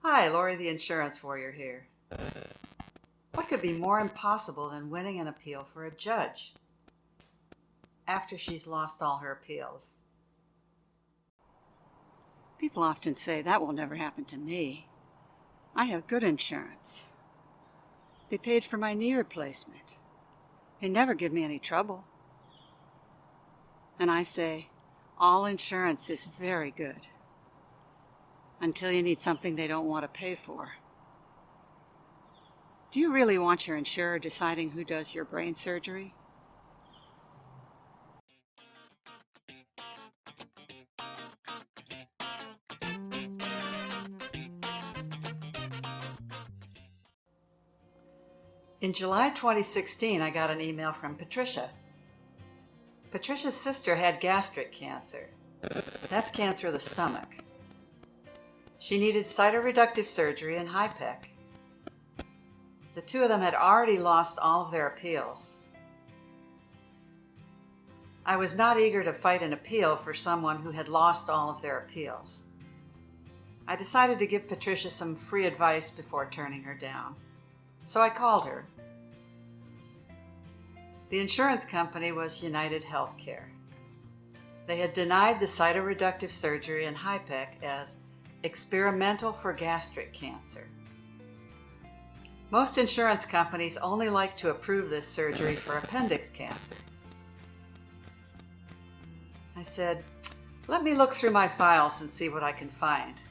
Hi, Lori the Insurance Warrior here. What could be more impossible than winning an appeal for a judge after she's lost all her appeals? People often say that will never happen to me. I have good insurance. They paid for my knee replacement. They never give me any trouble. And I say, all insurance is very good. Until you need something they don't want to pay for. Do you really want your insurer deciding who does your brain surgery? In July 2016, I got an email from Patricia. Patricia's sister had gastric cancer. That's cancer of the stomach. She needed cytoreductive surgery and HIPEC. The two of them had already lost all of their appeals. I was not eager to fight an appeal for someone who had lost all of their appeals. I decided to give Patricia some free advice before turning her down. So I called her. The insurance company was United Healthcare. They had denied the cytoreductive surgery and HIPEC as experimental for gastric cancer. Most insurance companies only like to approve this surgery for appendix cancer. I said, let me look through my files and see what I can find.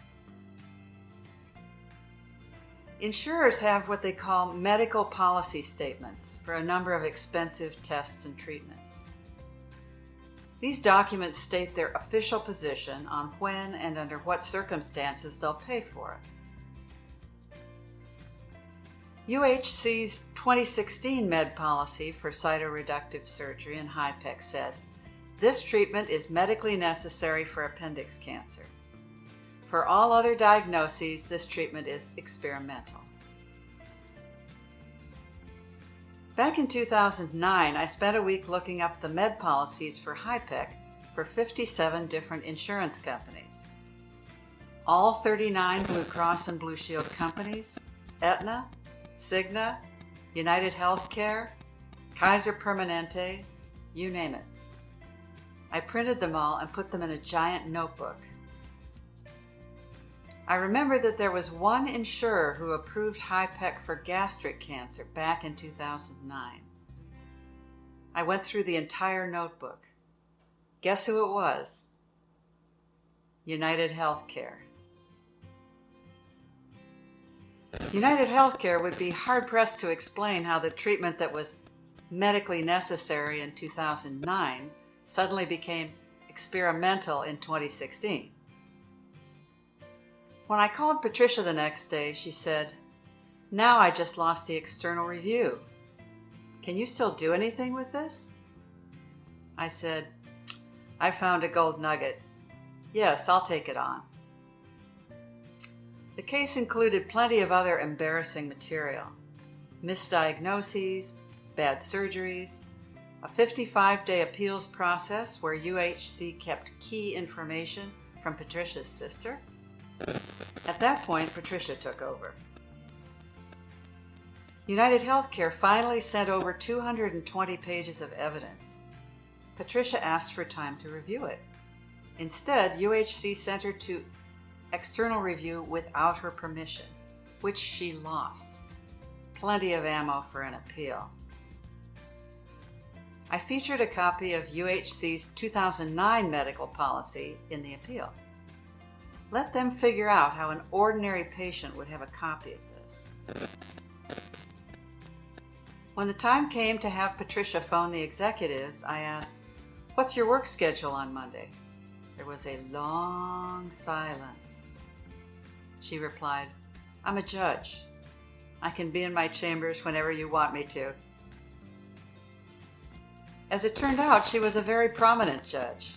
Insurers have what they call medical policy statements for a number of expensive tests and treatments. These documents state their official position on when and under what circumstances they'll pay for it. UHC's 2016 med policy for cytoreductive surgery and HIPEC said, this treatment is medically necessary for appendix cancer. For all other diagnoses, this treatment is experimental. Back in 2009, I spent a week looking up the med policies for HIPEC for 57 different insurance companies. All 39 Blue Cross and Blue Shield companies, Aetna, Cigna, United Healthcare, Kaiser Permanente, you name it. I printed them all and put them in a giant notebook. I remember that there was one insurer who approved HIPEC for gastric cancer back in 2009. I went through the entire notebook. Guess who it was? United Healthcare. United Healthcare would be hard-pressed to explain how the treatment that was medically necessary in 2009 suddenly became experimental in 2016. When I called Patricia the next day, she said, now I just lost the external review. Can you still do anything with this? I said, I found a gold nugget. Yes, I'll take it on. The case included plenty of other embarrassing material. Misdiagnoses, bad surgeries, a 55-day appeals process where UHC kept key information from Patricia's sister. At that point, Patricia took over. United Healthcare finally sent over 220 pages of evidence. Patricia asked for time to review it. Instead, UHC sent her to external review without her permission, which she lost. Plenty of ammo for an appeal. I featured a copy of UHC's 2009 medical policy in the appeal. Let them figure out how an ordinary patient would have a copy of this. When the time came to have Patricia phone the executives, I asked, what's your work schedule on Monday? There was a long silence. She replied, I'm a judge. I can be in my chambers whenever you want me to. As it turned out, she was a very prominent judge.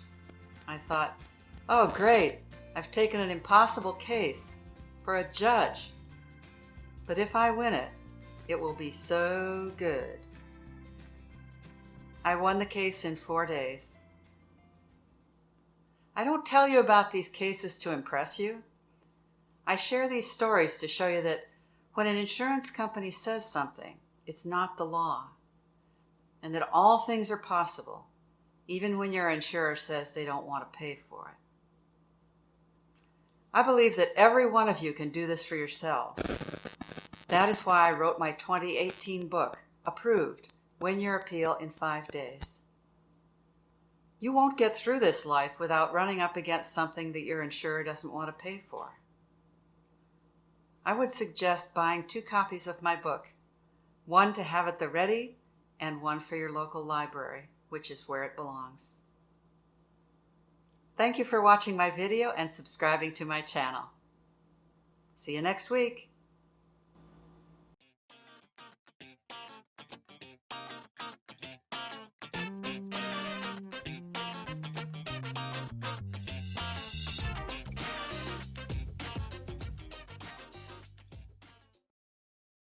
I thought, oh great, I've taken an impossible case for a judge. But if I win it, it will be so good. I won the case in 4 days. I don't tell you about these cases to impress you. I share these stories to show you that when an insurance company says something, it's not the law, and that all things are possible, even when your insurer says they don't want to pay for it. I believe that every one of you can do this for yourselves. That is why I wrote my 2018 book, Approved: Win Your Appeal in 5 Days. You won't get through this life without running up against something that your insurer doesn't want to pay for. I would suggest buying 2 copies of my book, one to have at the ready and one for your local library, which is where it belongs. Thank you for watching my video and subscribing to my channel. See you next week.